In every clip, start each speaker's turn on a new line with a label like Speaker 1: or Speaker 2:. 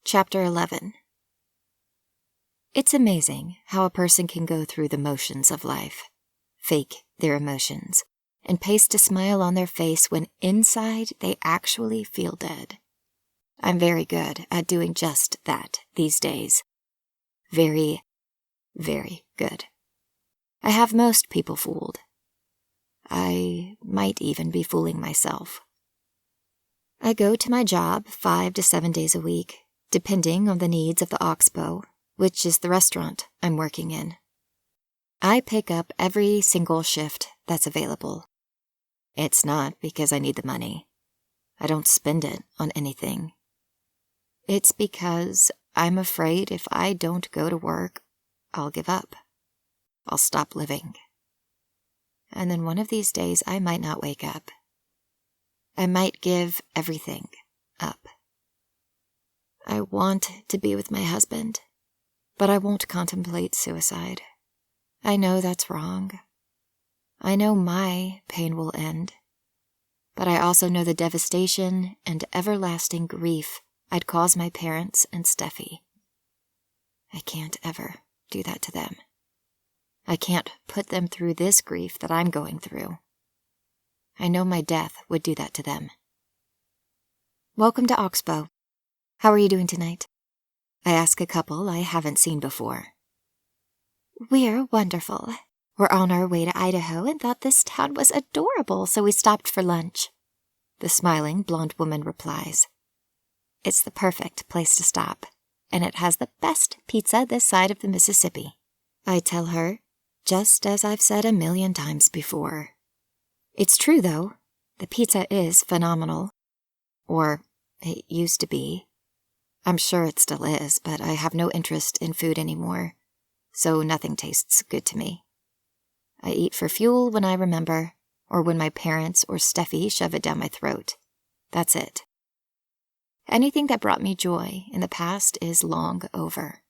Speaker 1: Chapter 11. It's amazing how a person can go through the motions of life, fake their emotions, and paste a smile on their face when inside they actually feel dead. I'm very good at doing just that these days. Very, very good. I have most people fooled. I might even be fooling myself. I go to my job 5 to 7 days a week, depending on the needs of the Oxbow, which is the restaurant I'm working in. I pick up every single shift that's available. It's not because I need the money. I don't spend it on anything. It's because I'm afraid if I don't go to work, I'll give up. I'll stop living. And then one of these days I might not wake up. I might give everything up. I want to be with my husband, but I won't contemplate suicide. I know that's wrong. I know my pain will end, but I also know the devastation and everlasting grief I'd cause my parents and Steffi. I can't ever do that to them. I can't put them through this grief that I'm going through. I know my death would do that to them. Welcome to Oxbow. How are you doing tonight? I ask a couple I haven't seen before. We're wonderful. We're on our way to Idaho and thought this town was adorable, so we stopped for lunch. The smiling blonde woman replies. It's the perfect place to stop, and it has the best pizza this side of the Mississippi. I tell her, just as I've said a million times before. It's true, though. The pizza is phenomenal. Or it used to be. I'm sure it still is, but I have no interest in food anymore, so nothing tastes good to me. I eat for fuel when I remember, or when my parents or Steffi shove it down my throat. That's it. Anything that brought me joy in the past is long over.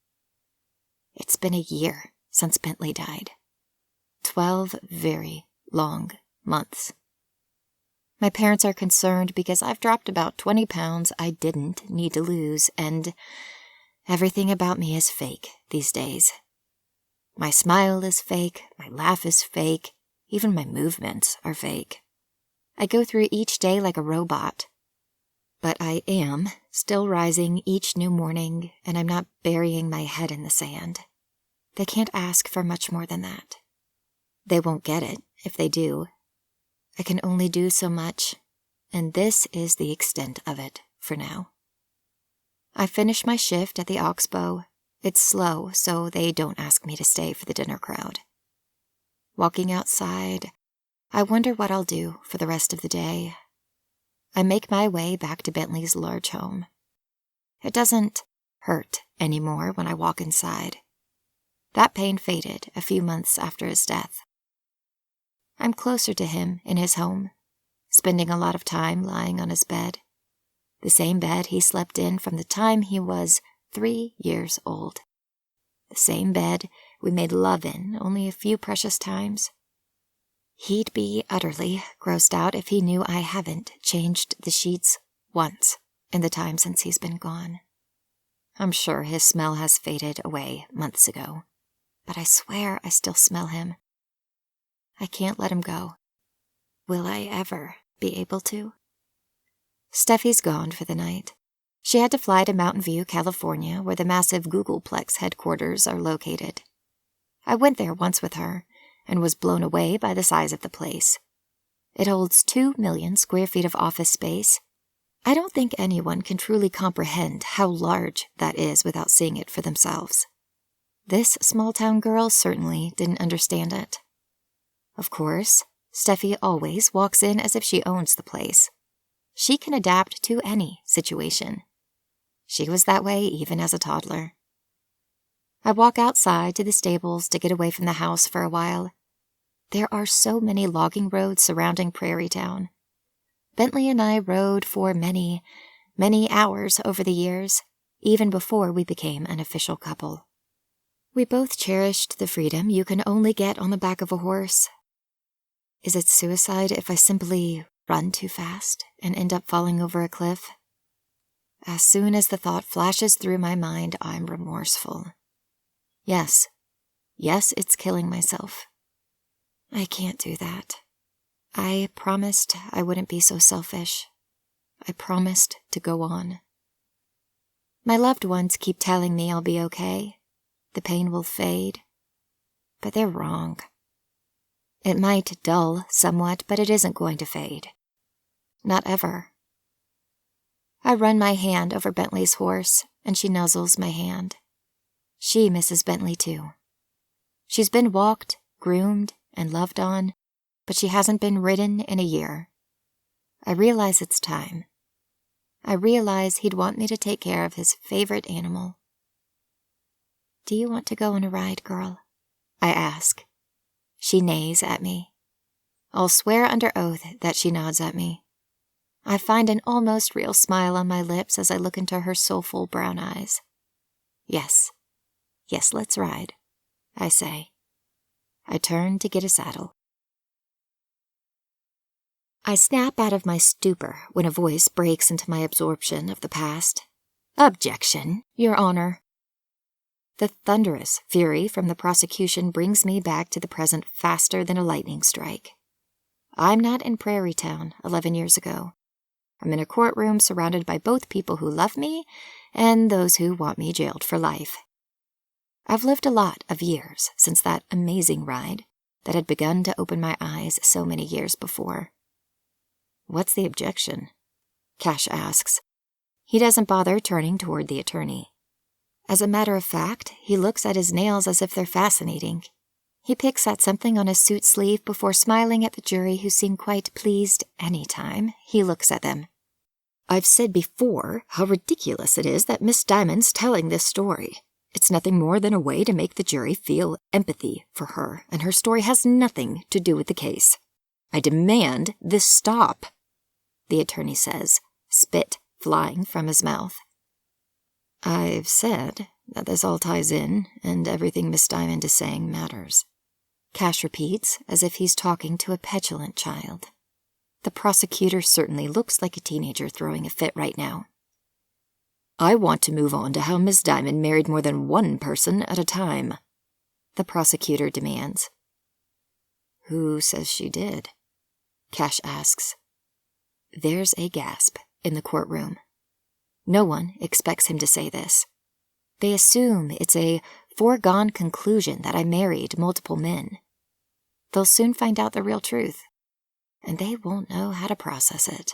Speaker 1: It's been a year since Bentley died. 12 very long months. My parents are concerned because I've dropped about 20 pounds I didn't need to lose, and everything about me is fake these days. My smile is fake, my laugh is fake, even my movements are fake. I go through each day like a robot. But I am still rising each new morning, and I'm not burying my head in the sand. They can't ask for much more than that. They won't get it if they do. I can only do so much, and this is the extent of it for now. I finish my shift at the Oxbow. It's slow, so they don't ask me to stay for the dinner crowd. Walking outside, I wonder what I'll do for the rest of the day. I make my way back to Bentley's large home. It doesn't hurt anymore when I walk inside. That pain faded a few months after his death. I'm closer to him in his home, spending a lot of time lying on his bed, the same bed he slept in from the time he was 3 years old, the same bed we made love in only a few precious times. He'd be utterly grossed out if he knew I haven't changed the sheets once in the time since he's been gone. I'm sure his smell has faded away months ago, but I swear I still smell him. I can't let him go. Will I ever be able to? Steffi's gone for the night. She had to fly to Mountain View, California, where the massive Googleplex headquarters are located. I went there once with her, and was blown away by the size of the place. It holds 2 million square feet of office space. I don't think anyone can truly comprehend how large that is without seeing it for themselves. This small-town girl certainly didn't understand it. Of course, Steffi always walks in as if she owns the place. She can adapt to any situation. She was that way even as a toddler. I walk outside to the stables to get away from the house for a while. There are so many logging roads surrounding Prairie Town. Bentley and I rode for many, many hours over the years, even before we became an official couple. We both cherished the freedom you can only get on the back of a horse. Is it suicide if I simply run too fast and end up falling over a cliff? As soon as the thought flashes through my mind, I'm remorseful. Yes, it's killing myself. I can't do that. I promised I wouldn't be so selfish. I promised to go on. My loved ones keep telling me I'll be okay. The pain will fade. But they're wrong. It might dull somewhat, but it isn't going to fade. Not ever. I run my hand over Bentley's horse, and she nuzzles my hand. She misses Bentley too. She's been walked, groomed, and loved on, but she hasn't been ridden in a year. I realize it's time. I realize he'd want me to take care of his favorite animal. Do you want to go on a ride, girl? I ask. She neighs at me. I'll swear under oath that she nods at me. I find an almost real smile on my lips as I look into her soulful brown eyes. Yes, let's ride, I say. I turn to get a saddle. I snap out of my stupor when a voice breaks into my absorption of the past. Objection, Your Honor. The thunderous fury from the prosecution brings me back to the present faster than a lightning strike. I'm not in Prairie Town 11 years ago. I'm in a courtroom surrounded by both people who love me and those who want me jailed for life. I've lived a lot of years since that amazing ride that had begun to open my eyes so many years before. What's the objection? Cash asks. He doesn't bother turning toward the attorney. As a matter of fact, he looks at his nails as if they're fascinating. He picks at something on his suit sleeve before smiling at the jury who seem quite pleased any time he looks at them. I've said before how ridiculous it is that Miss Diamond's telling this story. It's nothing more than a way to make the jury feel empathy for her, and her story has nothing to do with the case. I demand this stop, the attorney says, spit flying from his mouth. I've said that this all ties in, and everything Miss Diamond is saying matters. Cash repeats, as if he's talking to a petulant child. The prosecutor certainly looks like a teenager throwing a fit right now. I want to move on to how Miss Diamond married more than one person at a time, the prosecutor demands. Who says she did? Cash asks. There's a gasp in the courtroom. No one expects him to say this. They assume it's a foregone conclusion that I married multiple men. They'll soon find out the real truth, and they won't know how to process it.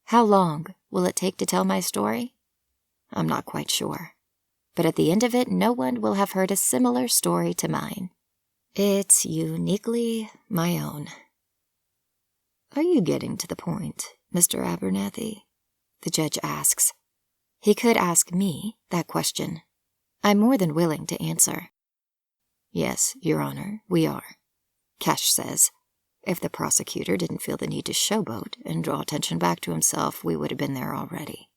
Speaker 1: How long will it take to tell my story? I'm not quite sure, but at the end of it, no one will have heard a similar story to mine. It's uniquely my own. Are you getting to the point, Mr. Abernathy? The judge asks. He could ask me that question. I'm more than willing to answer. Yes, Your Honor, we are, Cash says. If the prosecutor didn't feel the need to showboat and draw attention back to himself, we would have been there already.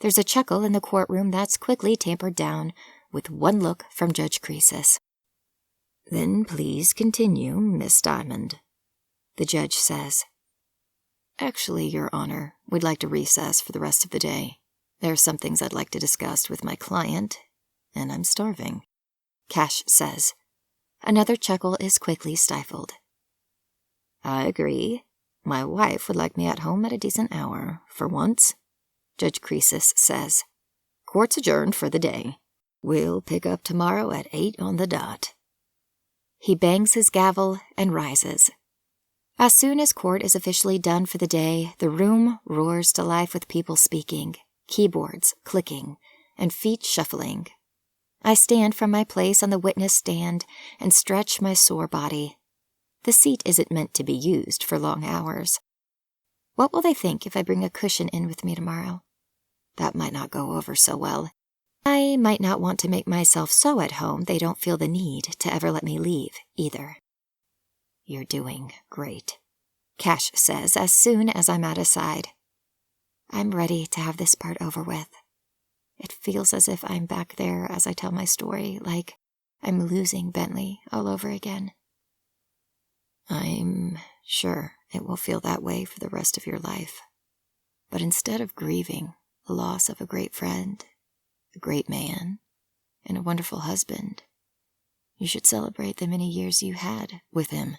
Speaker 1: There's a chuckle in the courtroom that's quickly tampered down with one look from Judge Croesus. Then please continue, Miss Diamond, the judge says. Actually, Your Honor, we'd like to recess for the rest of the day. There are some things I'd like to discuss with my client, and I'm starving, Cash says. Another chuckle is quickly stifled. I agree. My wife would like me at home at a decent hour, for once, Judge Croesus says. Court's adjourned for the day. We'll pick up tomorrow at 8 on the dot. He bangs his gavel and rises. As soon as court is officially done for the day, the room roars to life with people speaking, keyboards clicking, and feet shuffling. I stand from my place on the witness stand and stretch my sore body. The seat isn't meant to be used for long hours. What will they think if I bring a cushion in with me tomorrow? That might not go over so well. I might not want to make myself so at home they don't feel the need to ever let me leave, either. You're doing great, Cash says as soon as I'm at his side. I'm ready to have this part over with. It feels as if I'm back there as I tell my story, like I'm losing Bentley all over again. I'm sure it will feel that way for the rest of your life. But instead of grieving, the loss of a great friend, a great man, and a wonderful husband. You should celebrate the many years you had with him.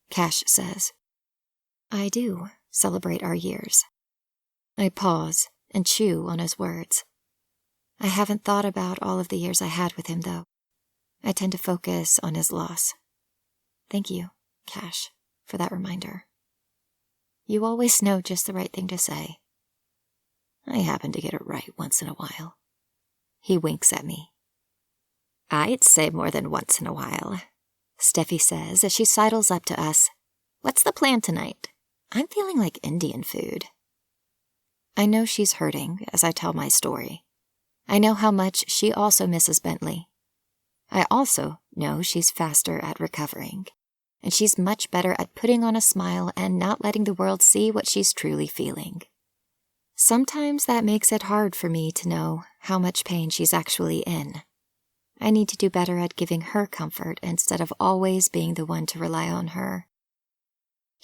Speaker 1: Cash says, I do celebrate our years. I pause and chew on his words. I haven't thought about all of the years I had with him, though. I tend to focus on his loss. Thank you, Cash, for that reminder. You always know just the right thing to say. I happen to get it right once in a while. He winks at me. I'd say more than once in a while, Steffi says as she sidles up to us. What's the plan tonight? I'm feeling like Indian food. I know she's hurting as I tell my story. I know how much she also misses Bentley. I also know she's faster at recovering, and she's much better at putting on a smile and not letting the world see what she's truly feeling. Sometimes that makes it hard for me to know how much pain she's actually in. I need to do better at giving her comfort instead of always being the one to rely on her.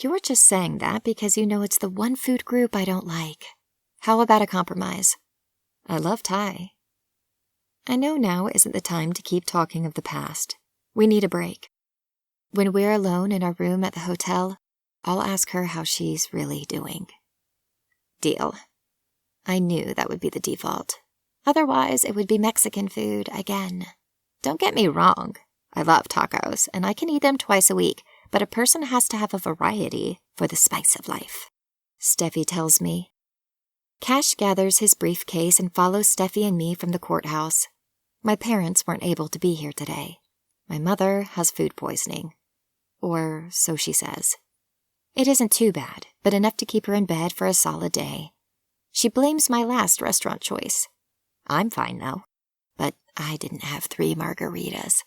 Speaker 1: You were just saying that because you know it's the one food group I don't like. How about a compromise? I love Thai. I know now isn't the time to keep talking of the past. We need a break. When we're alone in our room at the hotel, I'll ask her how she's really doing. Deal. I knew that would be the default. Otherwise, it would be Mexican food again. Don't get me wrong. I love tacos, and I can eat them twice a week, but a person has to have a variety for the spice of life. Steffi tells me. Cash gathers his briefcase and follows Steffi and me from the courthouse. My parents weren't able to be here today. My mother has food poisoning. Or so she says. It isn't too bad, but enough to keep her in bed for a solid day. She blames my last restaurant choice. I'm fine, though. But I didn't have 3 margaritas.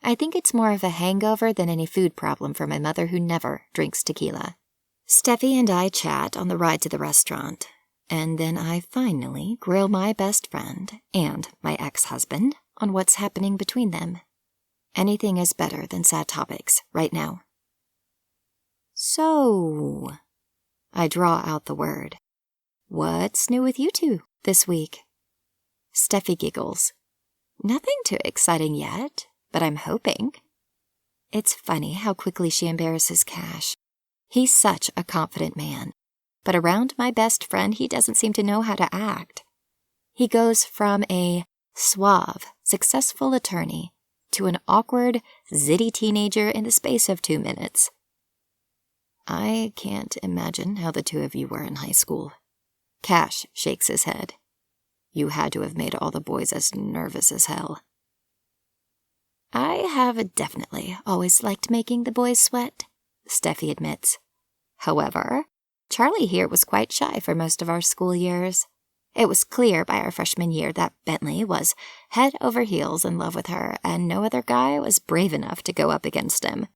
Speaker 1: I think it's more of a hangover than any food problem for my mother who never drinks tequila. Steffi and I chat on the ride to the restaurant, and then I finally grill my best friend and my ex-husband on what's happening between them. Anything is better than sad topics right now. So, I draw out the word. What's new with you two this week? Steffi giggles. Nothing too exciting yet, but I'm hoping. It's funny how quickly she embarrasses Cash. He's such a confident man, but around my best friend he doesn't seem to know how to act. He goes from a suave, successful attorney to an awkward, zitty teenager in the space of 2 minutes. I can't imagine how the two of you were in high school. Cash shakes his head. You had to have made all the boys as nervous as hell. I have definitely always liked making the boys sweat, Steffi admits. However, Charlie here was quite shy for most of our school years. It was clear by our freshman year that Bentley was head over heels in love with her, and no other guy was brave enough to go up against him.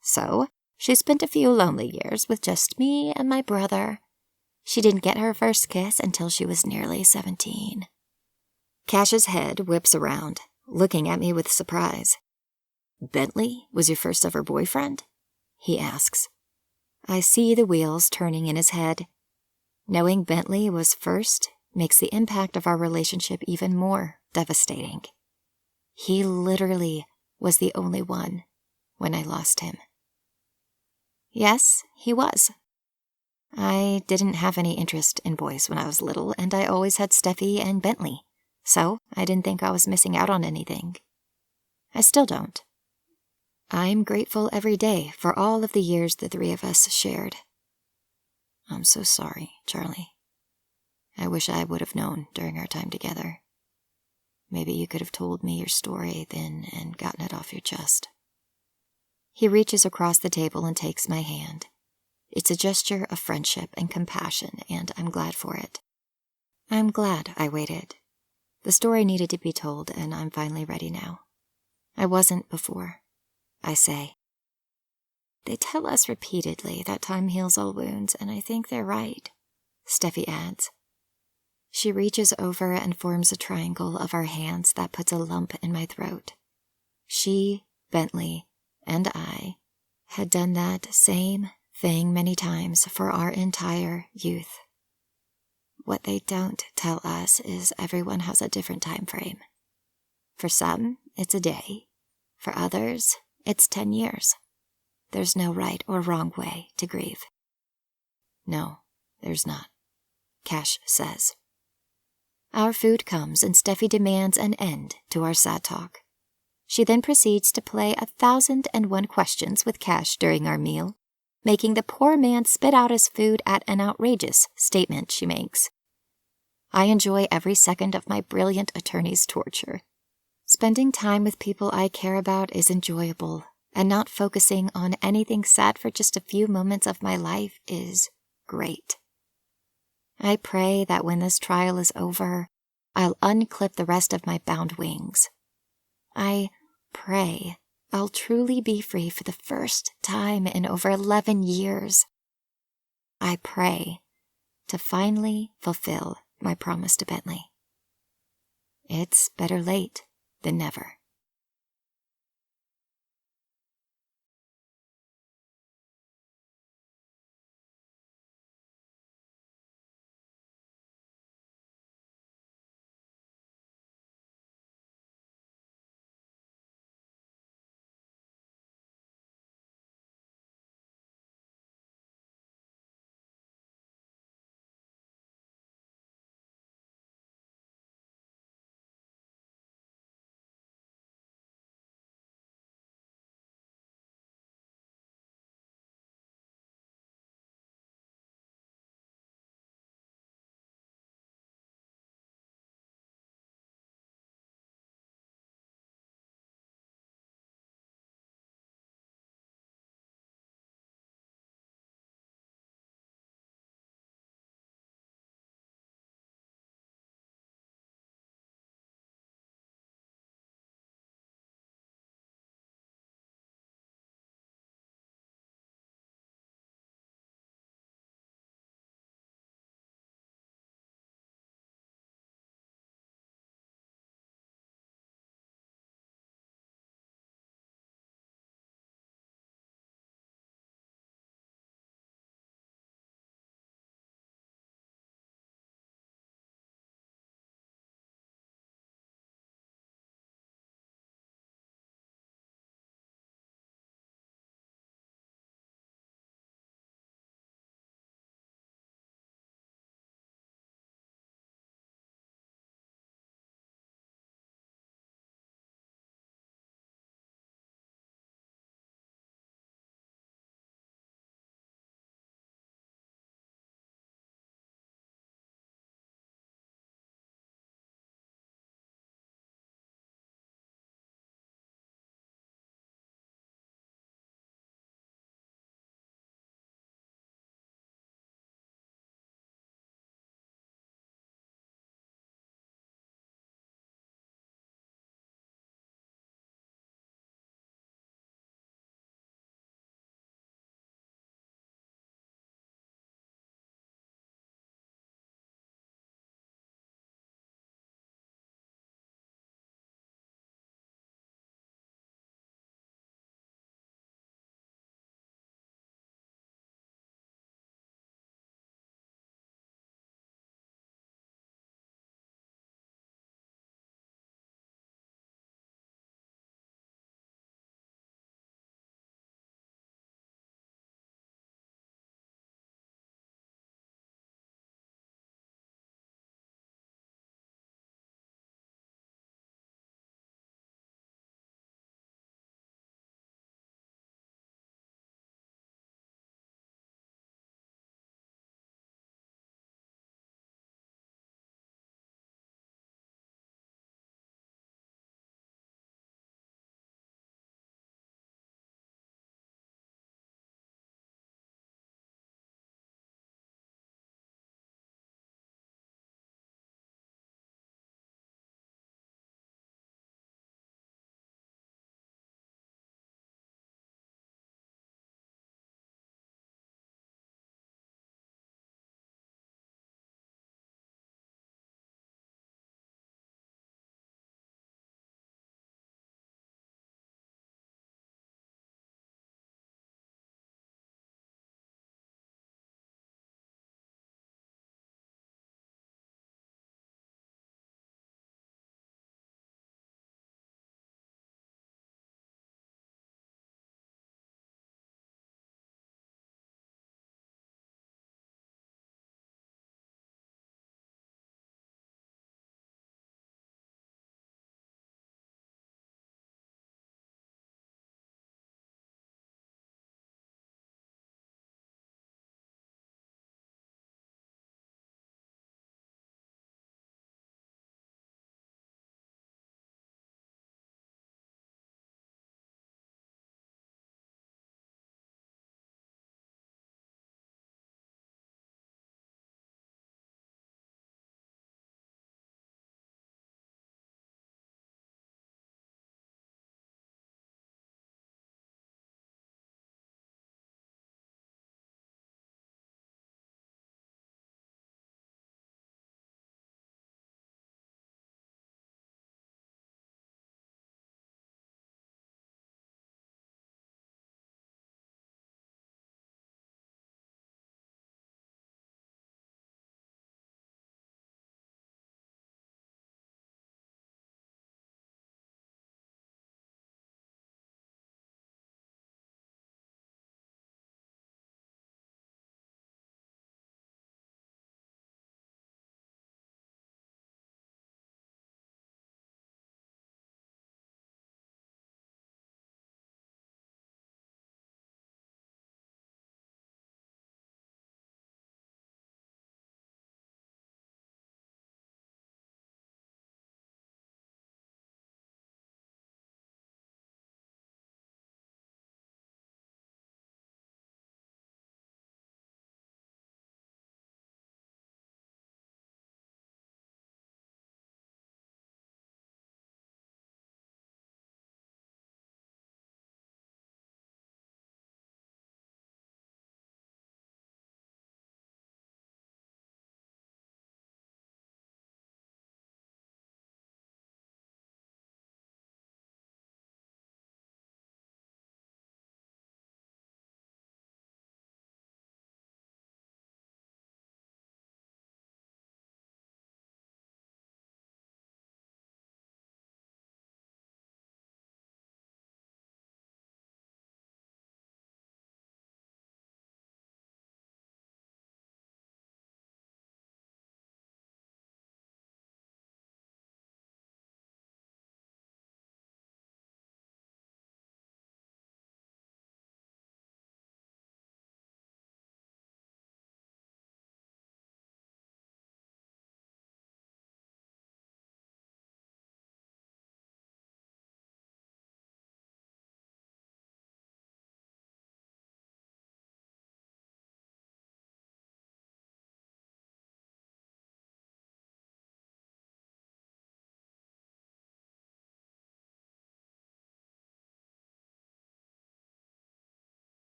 Speaker 1: So, she spent a few lonely years with just me and my brother. She didn't get her first kiss until she was nearly 17. Cash's head whips around, looking at me with surprise. Bentley was your first ever boyfriend? He asks. I see the wheels turning in his head. Knowing Bentley was first makes the impact of our relationship even more devastating. He literally was the only one when I lost him. Yes, he was. I didn't have any interest in boys when I was little, and I always had Steffi and Bentley, so I didn't think I was missing out on anything. I still don't. I'm grateful every day for all of the years the 3 of us shared. I'm so sorry, Charlie. I wish I would have known during our time together. Maybe you could have told me your story then and gotten it off your chest. He reaches across the table and takes my hand. It's a gesture of friendship and compassion, and I'm glad for it. I'm glad I waited. The story needed to be told, and I'm finally ready now. I wasn't before, I say. They tell us repeatedly that time heals all wounds, and I think they're right, Steffi adds. She reaches over and forms a triangle of our hands that puts a lump in my throat. She, Bentley, and I had done that same thing many times for our entire youth. What they don't tell us is everyone has a different time frame. For some, it's a day. For others, it's 10 years. There's no right or wrong way to grieve. No, there's not, Cash says. Our food comes and Steffi demands an end to our sad talk. She then proceeds to play 1,001 questions with Cash during our meal, making the poor man spit out his food at an outrageous statement she makes. I enjoy every second of my brilliant attorney's torture. Spending time with people I care about is enjoyable, and not focusing on anything sad for just a few moments of my life is great. I pray that when this trial is over, I'll unclip the rest of my bound wings. I pray I'll truly be free for the first time in over 11 years. I pray to finally fulfill my promise to Bentley. It's better late than never.